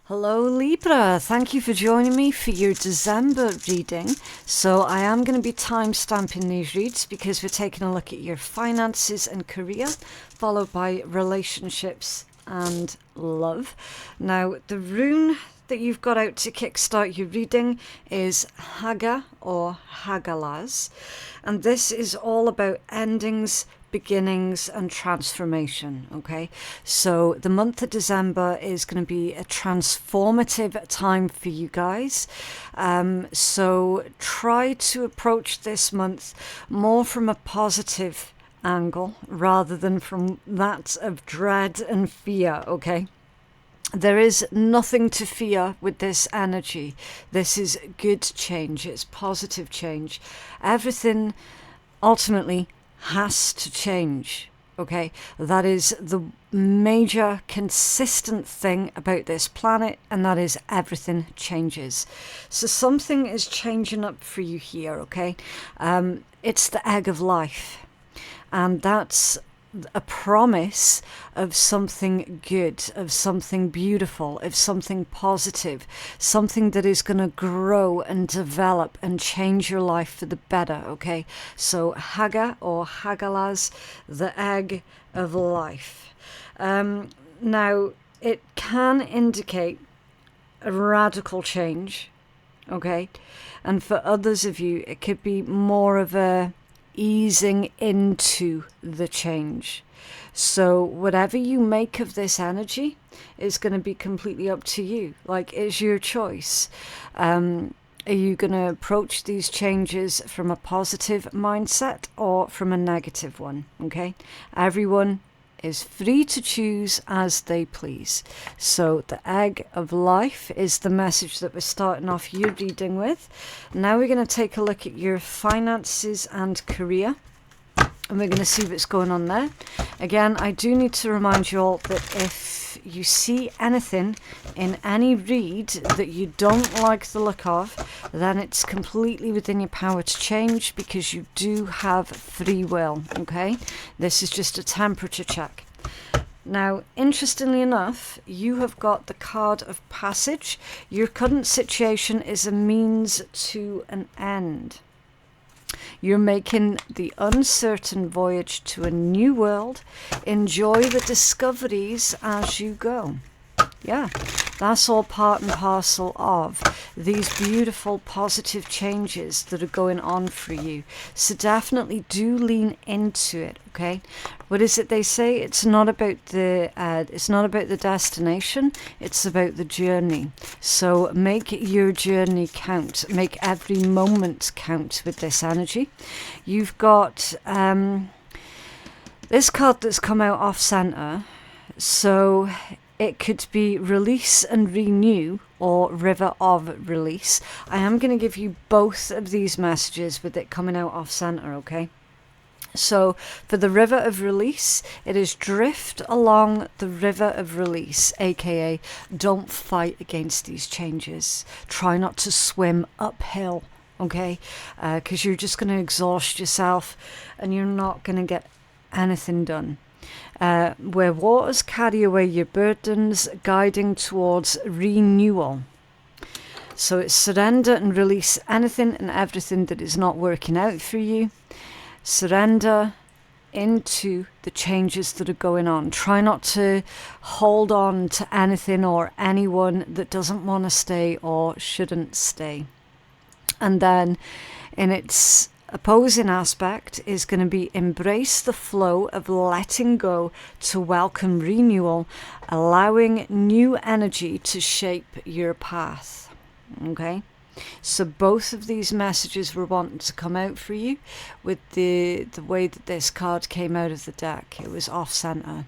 Hello Libra, thank you for joining me for your December reading. So I am going to be time stamping these reads because we're taking a look at your finances and career, followed by relationships and love. Now the rune that you've got out to kickstart your reading is Haga or Hagalaz, and this is all about endings, beginnings and transformation. Okay, so the month of December is going to be a transformative time for you guys, so try to approach this month more from a positive angle rather than from that of dread and fear. Okay, there is nothing to fear with this energy. This is good change, it's positive change. Everything ultimately has to change. Okay, that is the major consistent thing about this planet, and that is everything changes. So something is changing up for you here. Okay, it's the egg of life, and that's a promise of something good, of something beautiful, of something positive, something that is going to grow and develop and change your life for the better. Okay, so Haga or Hagalaz, the egg of life. Now it can indicate a radical change. Okay, and for others of you it could be more of a easing into the change. So whatever you make of this energy is going to be completely up to you. Like, it's your choice. Are you going to approach these changes from a positive mindset or from a negative one? Okay, everyone is free to choose as they please. So the egg of life is the message that we're starting off your reading with. Now we're going to take a look at your finances and career, and we're going to see what's going on there. Again, I do need to remind you all that if you see anything in any read that you don't like the look of, then it's completely within your power to change, because you do have free will. Okay, this is just a temperature check. Now, interestingly enough, you have got the card of passage. Your current situation is a means to an end. You're making the uncertain voyage to a new world. Enjoy the discoveries as you go. Yeah, that's all part and parcel of these beautiful positive changes that are going on for you. So definitely do lean into it. Okay, what is it they say? It's not about the destination, it's about the journey. So make your journey count, make every moment count with this energy. You've got this card that's come out off center, so it could be release and renew or river of release. I am going to give you both of these messages with it coming out off center. Okay, so for the river of release, it is drift along the river of release, aka don't fight against these changes. Try not to swim uphill. Okay, because you're just going to exhaust yourself and you're not going to get anything done. Where waters carry away your burdens, guiding towards renewal. So it's surrender and release anything and everything that is not working out for you. Surrender into the changes that are going on. Try not to hold on to anything or anyone that doesn't want to stay or shouldn't stay. And then in its opposing aspect is going to be embrace the flow of letting go to welcome renewal, allowing new energy to shape your path. Okay, so both of these messages were wanting to come out for you with the way that this card came out of the deck. It was off center.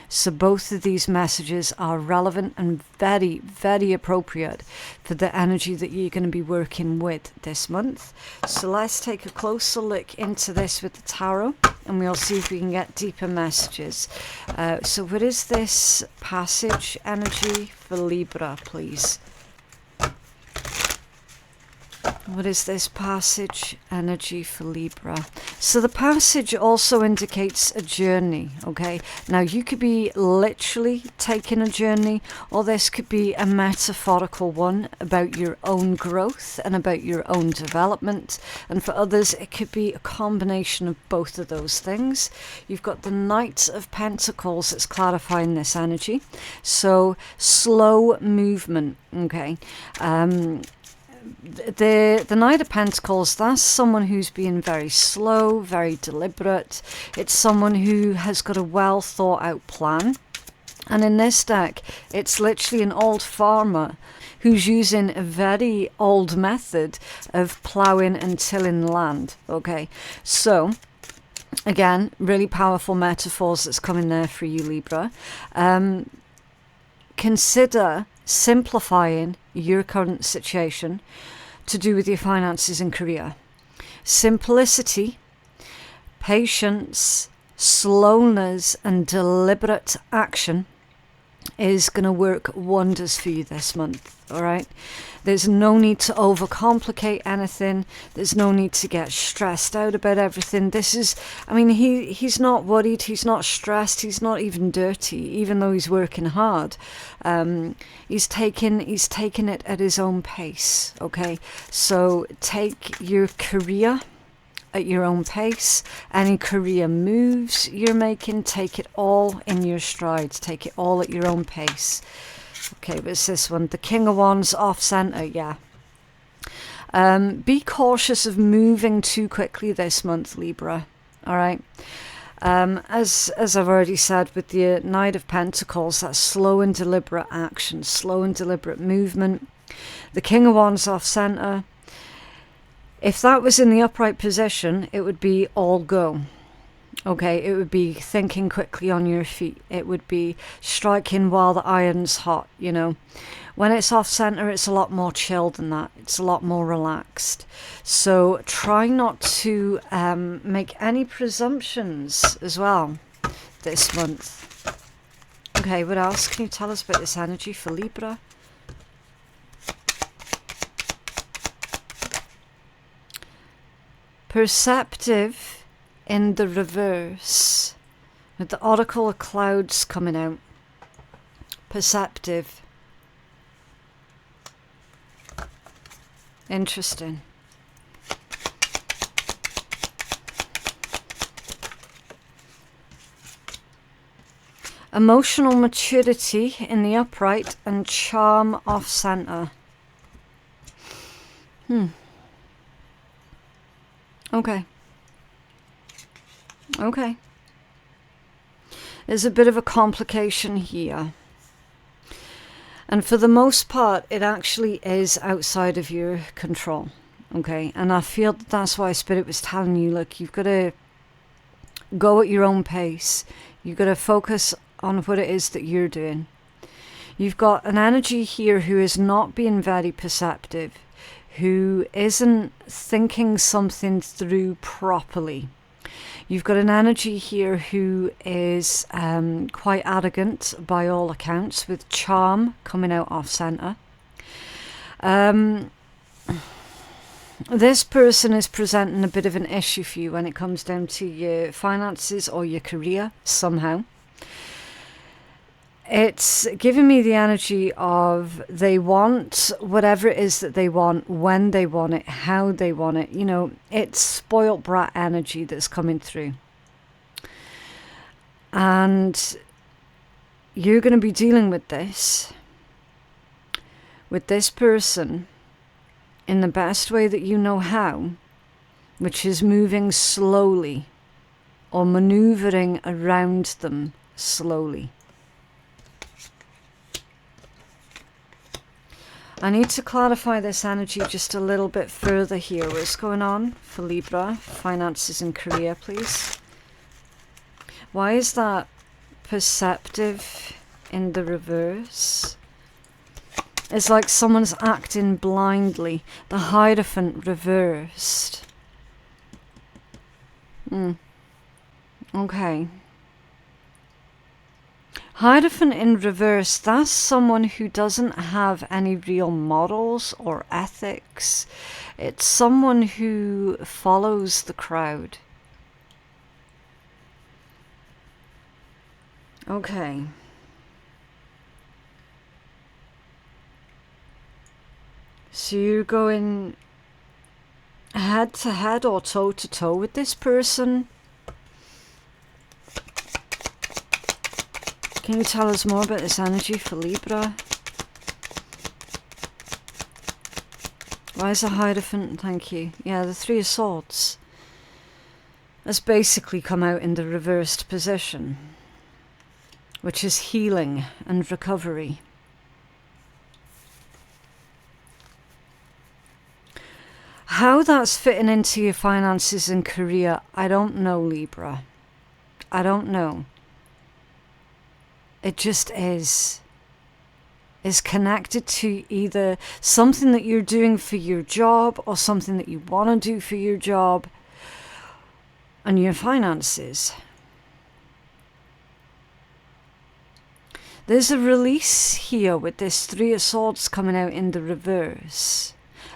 So both of these messages are relevant and very, very appropriate for the energy that you're going to be working with this month. So let's take a closer look into this with the tarot, and we'll see if we can get deeper messages. So what is this passage energy for Libra, please? What is this passage energy for Libra? So the passage also indicates a journey, okay? Now you could be literally taking a journey, or this could be a metaphorical one about your own growth and about your own development. And for others, it could be a combination of both of those things. You've got the Knight of Pentacles that's clarifying this energy. So slow movement, okay? The Knight of Pentacles, that's someone who's being very slow, very deliberate. It's someone who has got a well thought out plan. And in this deck, it's literally an old farmer who's using a very old method of ploughing and tilling land. Okay, so again, really powerful metaphors that's coming there for you, Libra. Consider simplifying your current situation to do with your finances and career. Simplicity, patience, slowness and deliberate action is going to work wonders for you this month. All right, there's no need to overcomplicate anything. There's no need to get stressed out about everything. This is, I mean, he's not worried, he's not stressed, he's not even dirty, even though he's working hard. He's taking it at his own pace. Okay, so take your career at your own pace. Any career moves you're making, take it all in your strides. Take it all at your own pace. Okay, what's this one? The King of Wands off center, yeah. Be cautious of moving too quickly this month, Libra. All right. As I've already said, with the Knight of Pentacles, that's slow and deliberate action, slow and deliberate movement. The King of Wands off center. If that was in the upright position, it would be all go. Okay, it would be thinking quickly on your feet. It would be striking while the iron's hot, you know. When it's off center, it's a lot more chill than that. It's a lot more relaxed. So try not to make any presumptions as well this month. Okay, what else can you tell us about this energy for Libra? Perceptive in the reverse, with the Oracle of Clouds coming out. Perceptive. Interesting. Emotional maturity in the upright and charm off center. Okay. Okay. There's a bit of a complication here. And for the most part, it actually is outside of your control. Okay. And I feel that's why Spirit was telling you, look, you've got to go at your own pace. You've got to focus on what it is that you're doing. You've got an energy here who is not being very perceptive, who isn't thinking something through properly. You've got an energy here who is quite arrogant by all accounts, with charm coming out off center. This person is presenting a bit of an issue for you when it comes down to your finances or your career somehow. It's giving me the energy of they want whatever it is that they want, when they want it, how they want it. You know, it's spoiled brat energy that's coming through. And you're going to be dealing with this person in the best way that you know how, which is moving slowly or maneuvering around them slowly. I need to clarify this energy just a little bit further here. What's going on for Libra? Finances and career, please. Why is that perceptive in the reverse? It's like someone's acting blindly. The Hierophant reversed. Okay. Hierophant in reverse, that's someone who doesn't have any real morals or ethics. It's someone who follows the crowd. Okay. So you're going head to head or toe to toe with this person. Can you tell us more about this energy for Libra? Why is a Hierophant? Thank you. Yeah, the Three of Swords has basically come out in the reversed position, which is healing and recovery. How that's fitting into your finances and career, I don't know, Libra. I don't know. It just is connected to either something that you're doing for your job or something that you want to do for your job and your finances. There's a release here with this Three of Swords coming out in the reverse.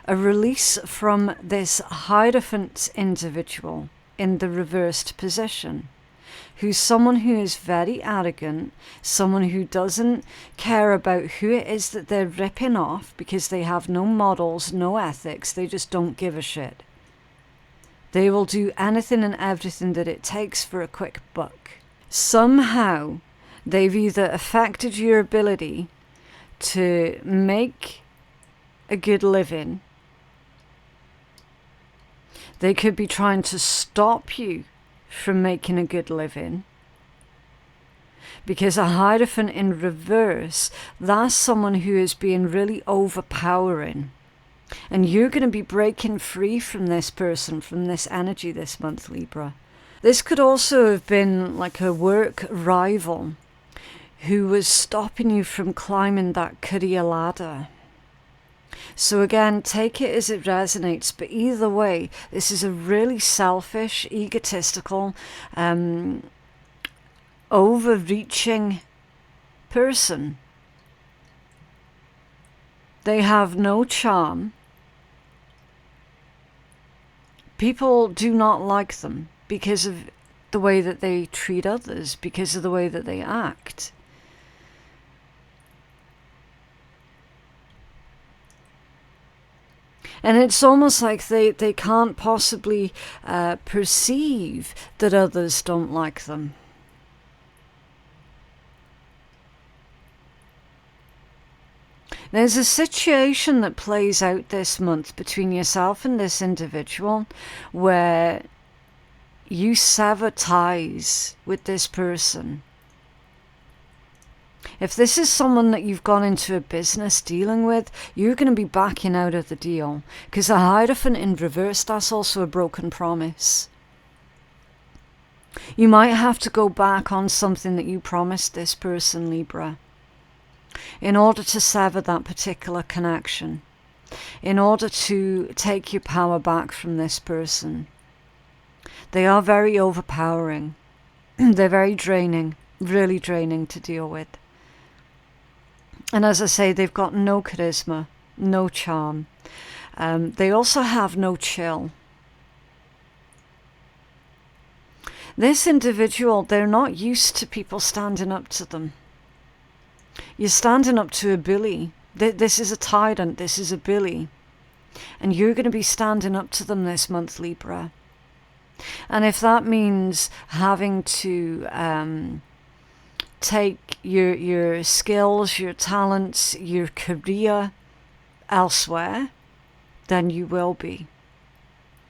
A release from this Hierophant individual in the reversed position, who's someone who is very arrogant, someone who doesn't care about who it is that they're ripping off because they have no morals, no ethics, they just don't give a shit. They will do anything and everything that it takes for a quick buck. Somehow, they've either affected your ability to make a good living. They could be trying to stop you from making a good living. Because a Hierophant in reverse, that's someone who is being really overpowering. And you're going to be breaking free from this person, from this energy this month, Libra. This could also have been like a work rival who was stopping you from climbing that career ladder. So again, take it as it resonates, but either way, this is a really selfish, egotistical, overreaching person. They have no charm. People do not like them because of the way that they treat others, because of the way that they act. And it's almost like they can't possibly perceive that others don't like them. There's a situation that plays out this month between yourself and this individual where you sever ties with this person. If this is someone that you've gone into a business dealing with, you're going to be backing out of the deal. Because a Hierophant in reverse, that's also a broken promise. You might have to go back on something that you promised this person, Libra, in order to sever that particular connection, in order to take your power back from this person. They are very overpowering. They're very draining, really draining to deal with. And as I say, they've got no charisma, no charm. They also have no chill. This individual, they're not used to people standing up to them. You're standing up to a bully. This is a tyrant, this is a bully. And you're going to be standing up to them this month, Libra. And if that means having to take your skills, your talents, your career elsewhere, then you will be.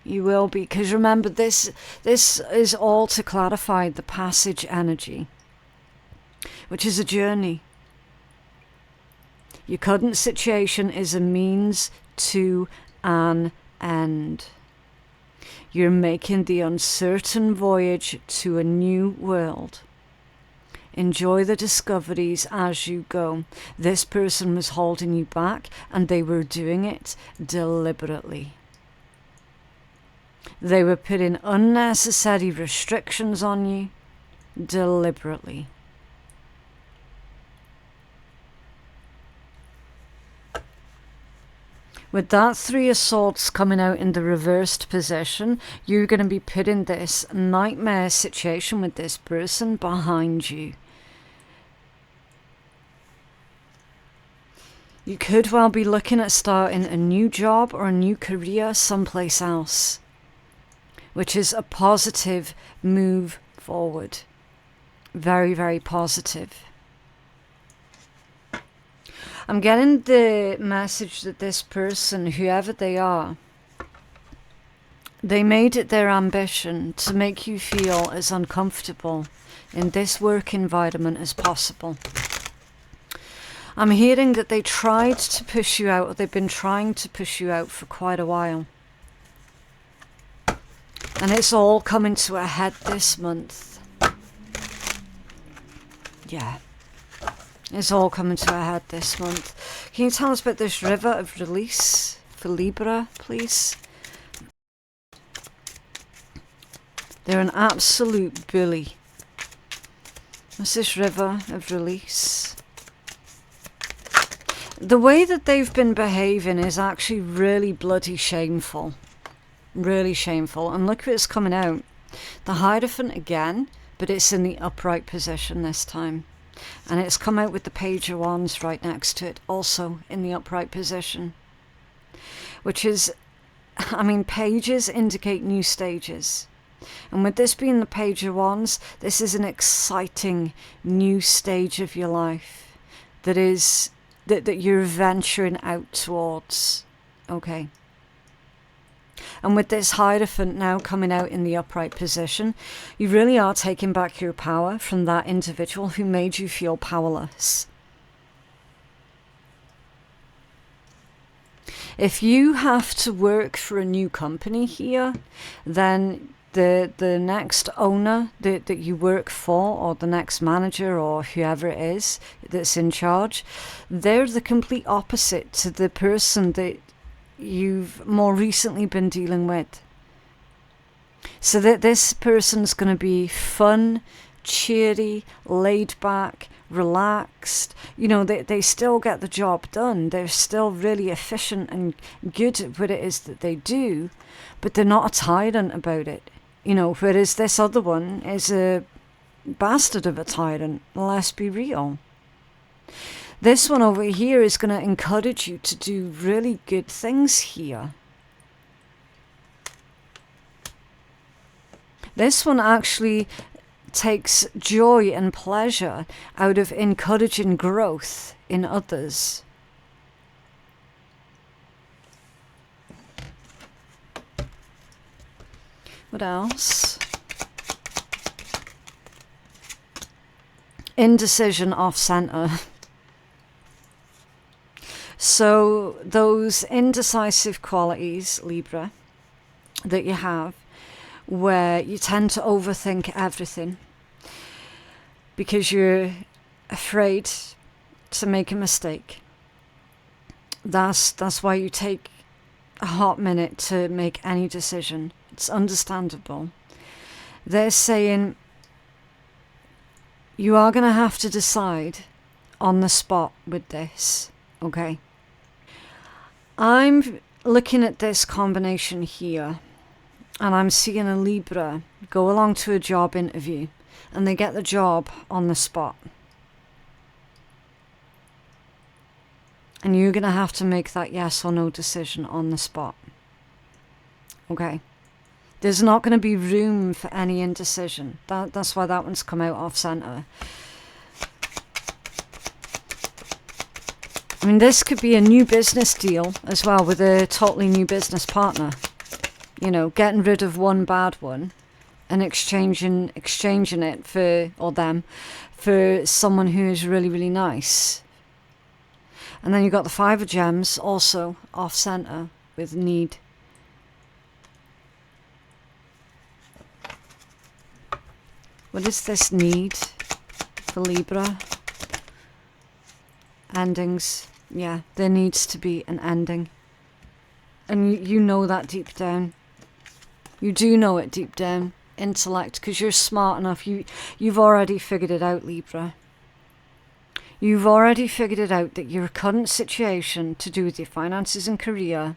You will be. Because remember, this is all to clarify the passage energy, which is a journey. Your current situation is a means to an end. You're making the uncertain voyage to a new world. Enjoy the discoveries as you go. This person was holding you back, and they were doing it deliberately. They were putting unnecessary restrictions on you deliberately. With that Three of Swords coming out in the reversed position, you're going to be putting this nightmare situation with this person behind you. You could well be looking at starting a new job or a new career someplace else, which is a positive move forward. Very, very positive. I'm getting the message that this person, whoever they are, they made it their ambition to make you feel as uncomfortable in this work environment as possible. I'm hearing that they tried to push you out, or they've been trying to push you out for quite a while. And it's all coming to a head this month. Yeah. It's all coming to a head this month. Can you tell us about this river of release for Libra, please? They're an absolute bully. What's this river of release? The way that they've been behaving is actually really bloody shameful. Really shameful. And look what's coming out. The Hierophant again, but it's in the upright position this time. And it's come out with the Page of Wands right next to it, also in the upright position. Which is, I mean, pages indicate new stages. And with this being the Page of Wands, this is an exciting new stage of your life that is that you're venturing out towards. Okay. And with this Hierophant now coming out in the upright position, you really are taking back your power from that individual who made you feel powerless. If you have to work for a new company here, then the next owner that you work for, or the next manager, or whoever it is that's in charge, they're the complete opposite to the person that you've more recently been dealing with. So that this person's going to be fun, cheery, laid back, relaxed. You know, they still get the job done. They're still really efficient and good at what it is that they do, but they're not a tyrant about it. You know, whereas this other one is a bastard of a tyrant. Let's be real. This one over here is going to encourage you to do really good things here. This one actually takes joy and pleasure out of encouraging growth in others. What else? Indecision off center. So those indecisive qualities, Libra, that you have, where you tend to overthink everything because you're afraid to make a mistake. That's why you take a hot minute to make any decision. It's understandable. They're saying you are going to have to decide on the spot with this, okay? I'm looking at this combination here, and I'm seeing a Libra go along to a job interview, and they get the job on the spot. And you're going to have to make that yes or no decision on the spot. Okay? There's not going to be room for any indecision. That's why that one's come out off center. I mean, this could be a new business deal as well with a totally new business partner. You know, getting rid of one bad one and exchanging it for, or them, for someone who is really, really nice. And then you've got the Five of Gems also off center with need. What is this need for Libra? Endings. Yeah, there needs to be an ending. And you know that deep down. You do know it deep down. Intellect, because you're smart enough. You've already figured it out, Libra. You've already figured it out that your current situation to do with your finances and career,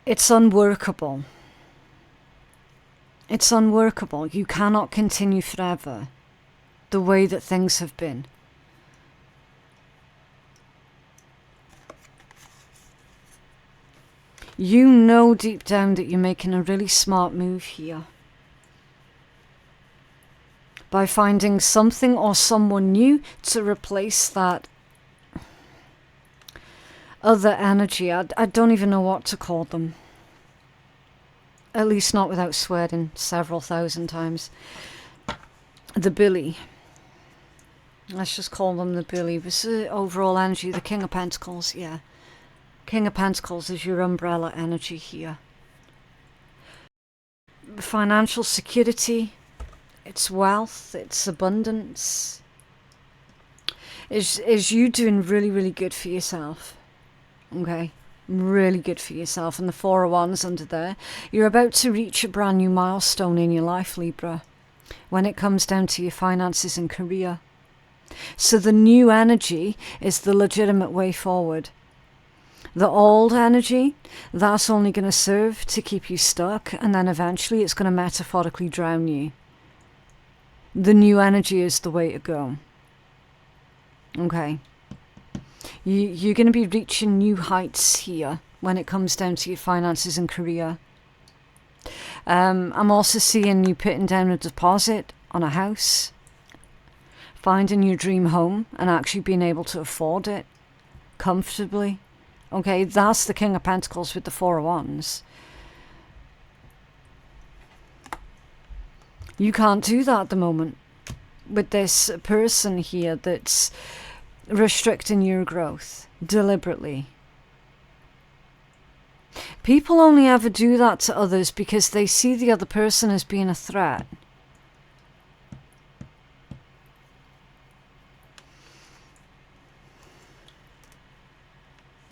it's unworkable. It's unworkable. You cannot continue forever the way that things have been. You know deep down that you're making a really smart move here by finding something or someone new to replace that other energy. I don't even know what to call them. At least not without swearing several thousand times. The Billy. Let's just call them the Billy. This is overall energy, the King of Pentacles, yeah. King of Pentacles is your umbrella energy here. Financial security, it's wealth, it's abundance. Is you doing really, really good for yourself. Okay? Really good for yourself. And the Four of Wands under there. You're about to reach a brand new milestone in your life, Libra, when it comes down to your finances and career. So the new energy is the legitimate way forward. The old energy, that's only going to serve to keep you stuck, and then eventually it's going to metaphorically drown you. The new energy is the way to go. Okay. You're going to be reaching new heights here when it comes down to your finances and career. I'm also seeing you putting down a deposit on a house, finding your dream home and actually being able to afford it comfortably. Okay, that's the King of Pentacles with the Four of Wands. You can't do that at the moment with this person here that's restricting your growth deliberately. People only ever do that to others because they see the other person as being a threat.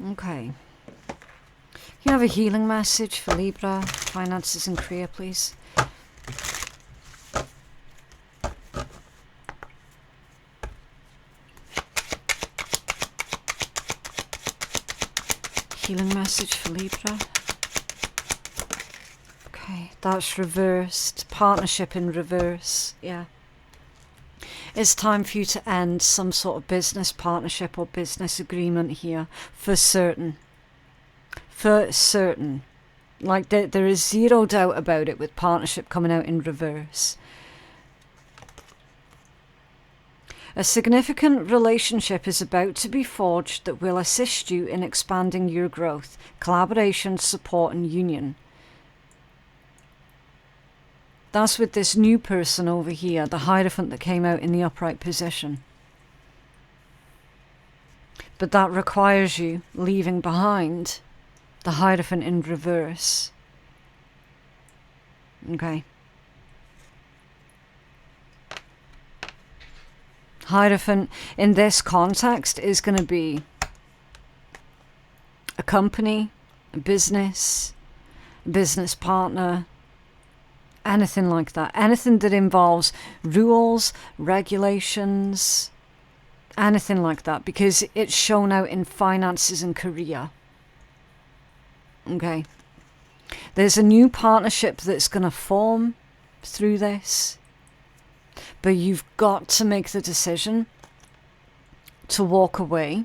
Okay. Can you have a healing message for Libra, finances and career, please? Healing message for Libra. Okay, that's reversed. Partnership in reverse, yeah. It's time for you to end some sort of business partnership or business agreement here, for certain. For certain. Like, there is zero doubt about it with partnership coming out in reverse. A significant relationship is about to be forged that will assist you in expanding your growth, collaboration, support and union. That's with this new person over here, the Hierophant that came out in the upright position. But that requires you leaving behind the Hierophant in reverse. Okay. Hierophant in this context is going to be a company, a business partner, anything like that. Anything that involves rules, regulations, anything like that, because it's shown out in finances and career. Okay. There's a new partnership that's going to form through this, but you've got to make the decision to walk away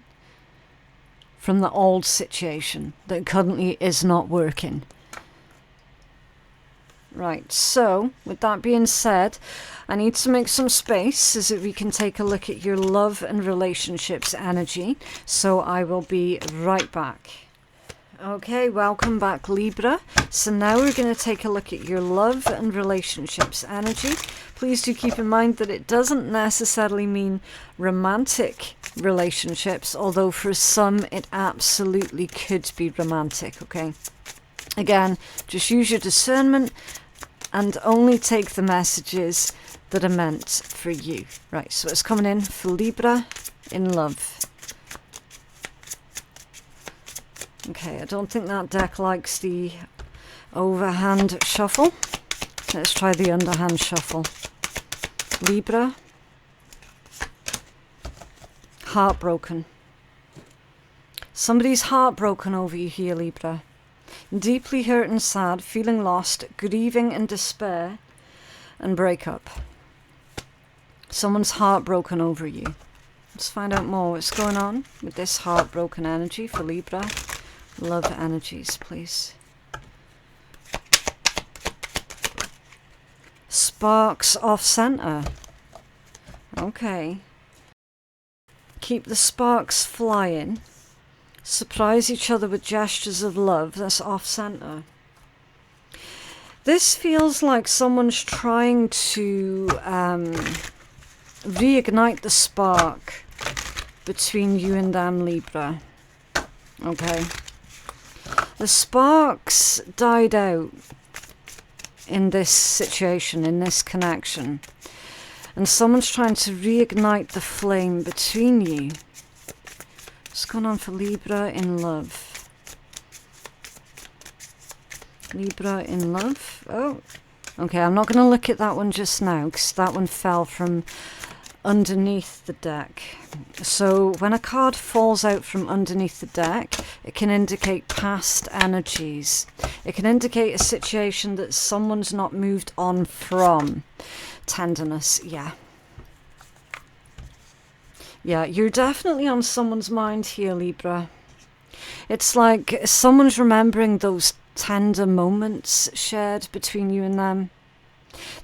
from the old situation that currently is not working. Right, so with that being said, I need to make some space so that we can take a look at your love and relationships energy. So I will be right back. Okay, welcome back, Libra. So now we're going to take a look at your love and relationships energy. Please do keep in mind that it doesn't necessarily mean romantic relationships, although for some it absolutely could be romantic, okay? Again, just use your discernment and only take the messages that are meant for you. Right, so it's coming in for Libra in love. Okay, I don't think that deck likes the overhand shuffle. Let's try the underhand shuffle. Libra Heartbroken. Somebody's heartbroken over you here, Libra. Deeply hurt and sad, feeling lost, grieving in despair, and breakup. Someone's heartbroken over you. Let's find out more. What's going on with this heartbroken energy for Libra? Love energies, please. Sparks off center. Okay. Keep the sparks flying. Surprise each other with gestures of love. That's off center. This feels like someone's trying to reignite the spark between you and them, Libra. Okay. The sparks died out in this situation, in this connection. And someone's trying to reignite the flame between you. What's going on for Libra in love? Libra in love. Oh, okay, I'm not going to look at that one just now because that one fell from underneath the deck. So when a card falls out from underneath the deck, it can indicate past energies. It can indicate a situation that someone's not moved on from. Tenderness, yeah. Yeah, you're definitely on someone's mind here, Libra. It's like someone's remembering those tender moments shared between you and them.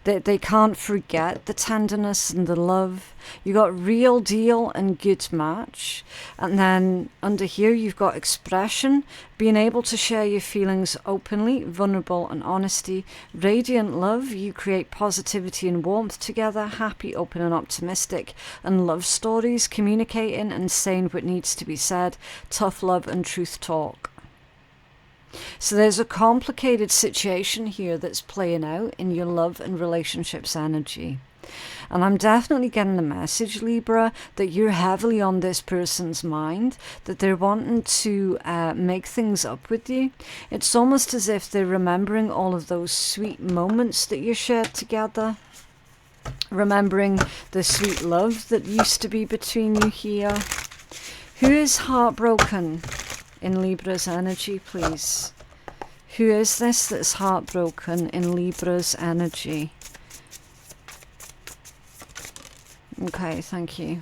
They can't forget the tenderness and the love. You got real deal and good match. And then under here you've got expression, being able to share your feelings openly, vulnerable and honesty. Radiant love, you create positivity and warmth together, happy, open and optimistic. And love stories, communicating and saying what needs to be said, tough love and truth talk. So there's a complicated situation here that's playing out in your love and relationships energy. And I'm definitely getting the message, Libra, that you're heavily on this person's mind, that they're wanting to make things up with you. It's almost as if they're remembering all of those sweet moments that you shared together. Remembering the sweet love that used to be between you here. Who is heartbroken in Libra's energy, please? Who is this that's heartbroken in Libra's energy? Okay, thank you.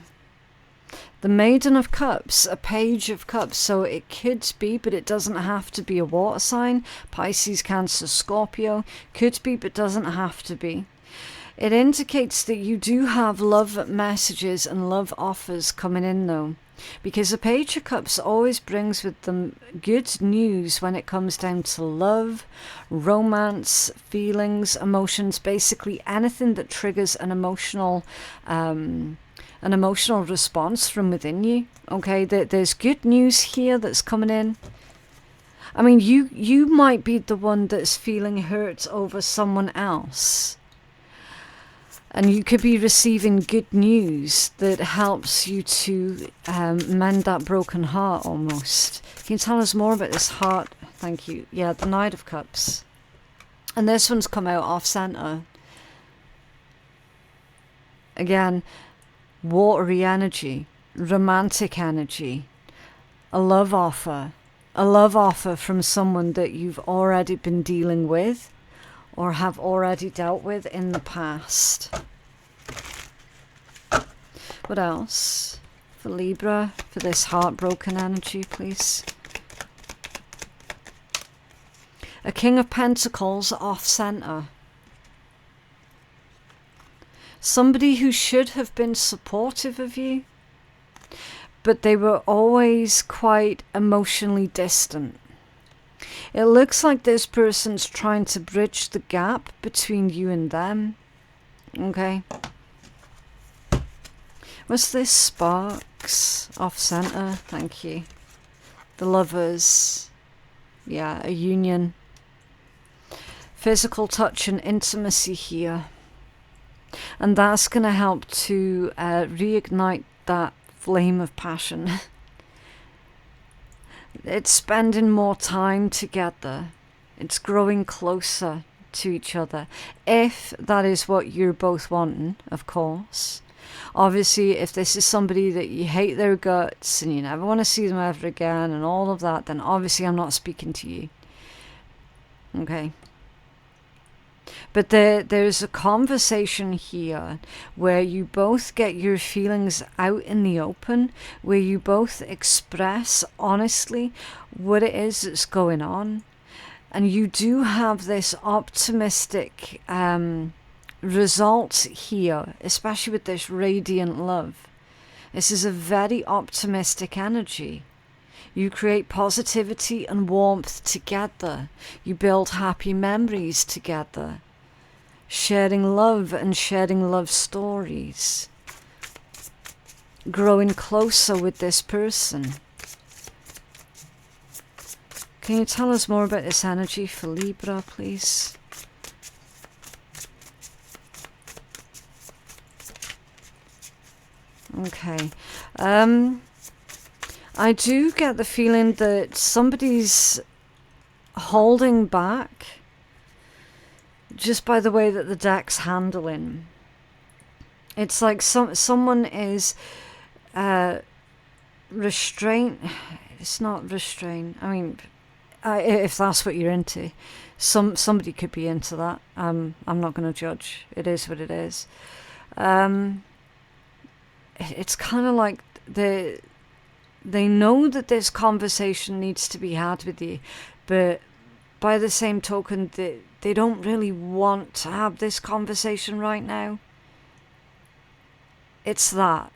The Maiden of Cups, a Page of Cups. So it could be, but it doesn't have to be a water sign. Pisces, Cancer, Scorpio. Could be, but doesn't have to be. It indicates that you do have love messages and love offers coming in though. Because a Page of Cups always brings with them good news when it comes down to love, romance, feelings, emotions, basically anything that triggers an emotional response from within you. Okay, there's good news here that's coming in. I mean, you might be the one that's feeling hurt over someone else. And you could be receiving good news that helps you to mend that broken heart almost. Can you tell us more about this heart? Thank you. Yeah, the Knight of Cups. And this one's come out off center. Again, watery energy, romantic energy, a love offer. A love offer from someone that you've already been dealing with or have already dealt with in the past. What else for Libra, for this heartbroken energy, please? A King of Pentacles off center. Somebody who should have been supportive of you, but they were always quite emotionally distant. It looks like this person's trying to bridge the gap between you and them. Okay. What's this? Sparks off center. Thank you. The Lovers. Yeah, a union. Physical touch and intimacy here. And that's going to help to reignite that flame of passion. It's spending more time together. It's growing closer to each other. If that is what you're both wanting, of course. Obviously, if this is somebody that you hate their guts and you never want to see them ever again and all of that, then obviously I'm not speaking to you. Okay. But there's a conversation here where you both get your feelings out in the open, where you both express honestly what it is that's going on. And you do have this optimistic result here, especially with this radiant love. This is a very optimistic energy. You create positivity and warmth together. You build happy memories together. Sharing love and sharing love stories. Growing closer with this person. Can you tell us more about this energy for Libra, please? Okay. I do get the feeling that somebody's holding back just by the way that the deck's handling. It's like someone is restraint. It's not restraint. I mean, if that's what you're into, somebody could be into that. I'm not going to judge. It is what it is. It's kind of like they know that this conversation needs to be had with you, but by the same token, they don't really want to have this conversation right now. It's that.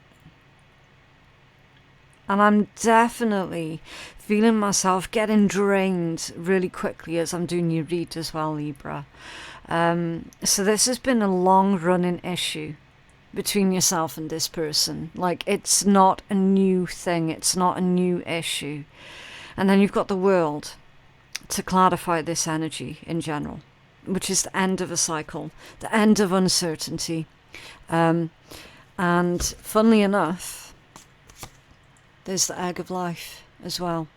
And I'm definitely feeling myself getting drained really quickly as I'm doing your read as well, Libra. So this has been a long-running issue between yourself and this person. Like, it's not a new thing. It's not a new issue. And then you've got the world to clarify this energy in general, which is the end of a cycle, the end of uncertainty. And funnily enough, there's the egg of life as well.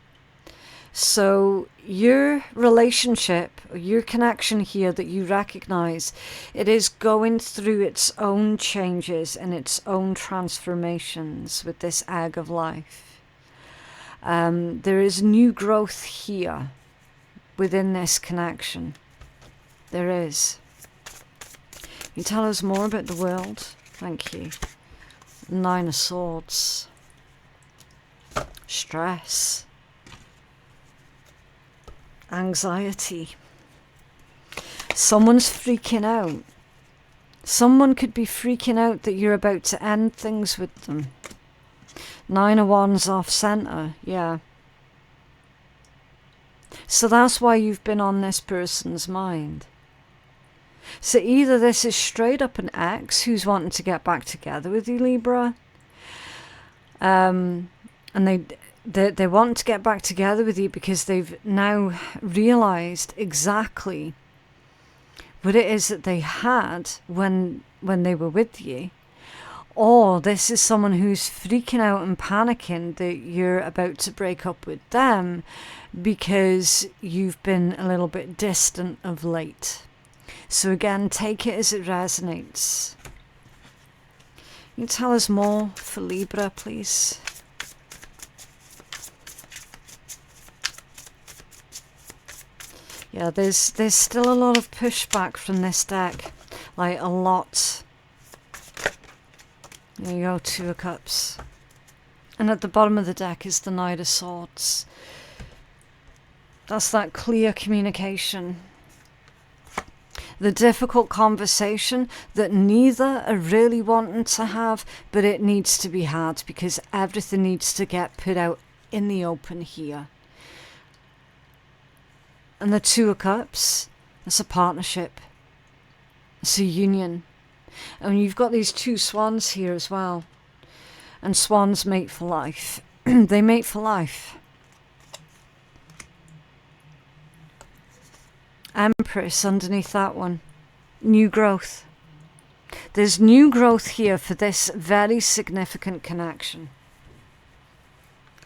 So your relationship, your connection here that you recognize, it is going through its own changes and its own transformations with this egg of life. There is new growth here within this connection. There is. Can you tell us more about the world? Thank you. 9 of Swords. Stress. Anxiety. Someone's freaking out. Someone could be freaking out that you're about to end things with them. 9 of Wands off center, yeah. So that's why you've been on this person's mind. So either this is straight up an ex who's wanting to get back together with you, Libra, and they want to get back together with you because they've now realized exactly what it is that they had when they were with you. Or this is someone who's freaking out and panicking that you're about to break up with them because you've been a little bit distant of late. So again, take it as it resonates. Can you tell us more for Libra, please? Yeah, there's still a lot of pushback from this deck. Like, a lot. There you go, 2 of Cups. And at the bottom of the deck is the Knight of Swords. That's that clear communication. The difficult conversation that neither are really wanting to have, but it needs to be had because everything needs to get put out in the open here. And the 2 of Cups, it's a partnership. It's a union. And you've got these 2 swans here as well. And swans mate for life. They mate for life. Empress underneath that one. New growth. There's new growth here for this very significant connection.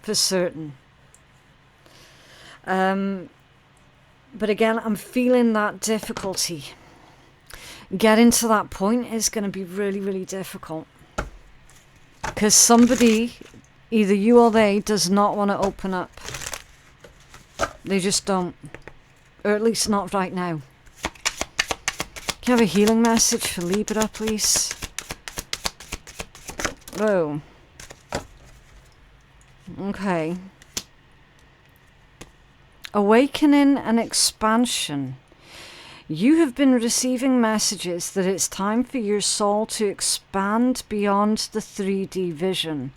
For certain. But again, I'm feeling that difficulty. Getting to that point is going to be really, really difficult. Because somebody, either you or they, does not want to open up. They just don't. Or at least not right now. Can I have a healing message for Libra, please? Whoa. Okay. Awakening and expansion. You have been receiving messages that it's time for your soul to expand beyond the 3D vision.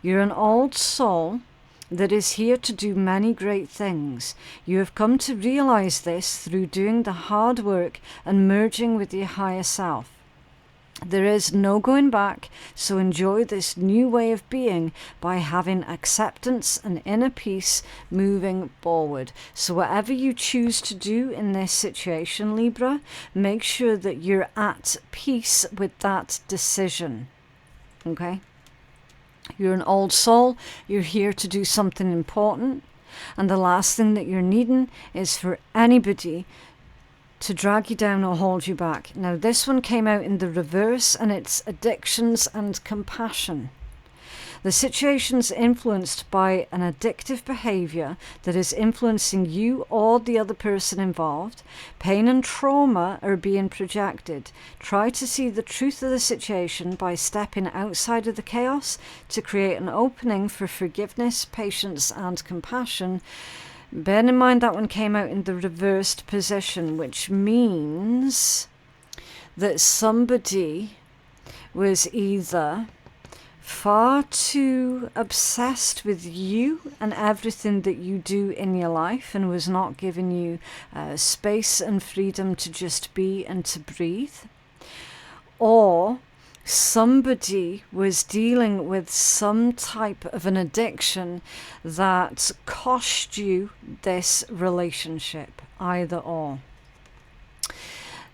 You're an old soul that is here to do many great things. You have come to realize this through doing the hard work and merging with your higher self. There is no going back, so enjoy this new way of being by having acceptance and inner peace moving forward. So whatever you choose to do in this situation, Libra, make sure that you're at peace with that decision. Okay? You're an old soul. You're here to do something important. And the last thing that you're needing is for anybody to drag you down or hold you back. Now this one came out in the reverse, and it's addictions and compassion. The situation's influenced by an addictive behavior that is influencing you or the other person involved. Pain and trauma are being projected. Try to see the truth of the situation by stepping outside of the chaos to create an opening for forgiveness, patience, and compassion. Bear in mind that one came out in the reversed position, which means that somebody was either far too obsessed with you and everything that you do in your life and was not giving you space and freedom to just be and to breathe, or somebody was dealing with some type of an addiction that cost you this relationship, either or.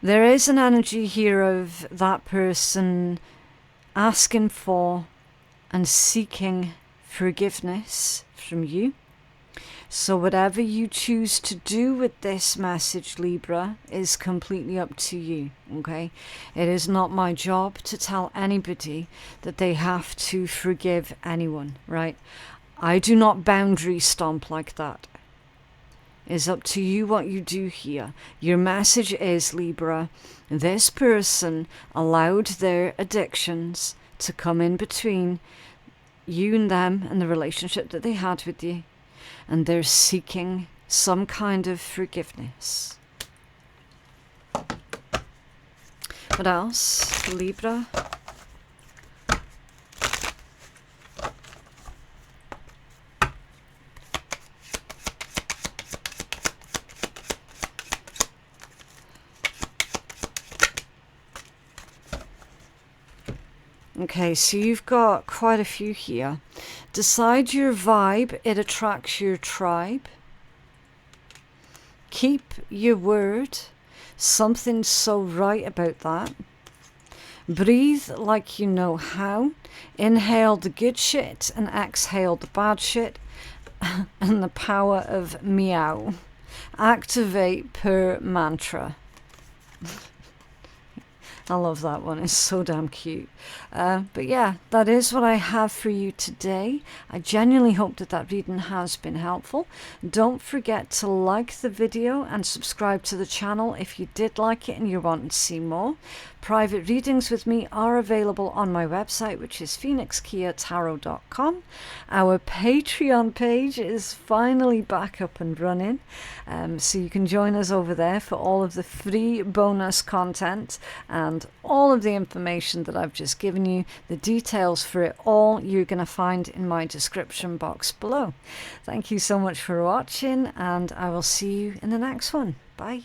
There is an energy here of that person asking for and seeking forgiveness from you. So whatever you choose to do with this message, Libra, is completely up to you, okay? It is not my job to tell anybody that they have to forgive anyone, right? I do not boundary stomp like that. It's up to you what you do here. Your message is, Libra, this person allowed their addictions to come in between you and them and the relationship that they had with you. And they're seeking some kind of forgiveness. What else, Libra? Okay, so you've got quite a few here. Decide your vibe, it attracts your tribe. Keep your word. Something's so right about that. Breathe like you know how. Inhale the good shit and exhale the bad shit. And the power of meow. Activate per mantra. I love that one. It's so damn cute. But yeah, that is what I have for you today. I genuinely hope that that reading has been helpful. Don't forget to like the video and subscribe to the channel if you did like it and you're wanting to see more. Private readings with me are available on my website, which is phoenixkeiatarot.com. Our Patreon page is finally back up and running, so you can join us over there for all of the free bonus content and all of the information that I've just given you. The details for it all you're going to find in my description box below. Thank you so much for watching, and I will see you in the next one. Bye.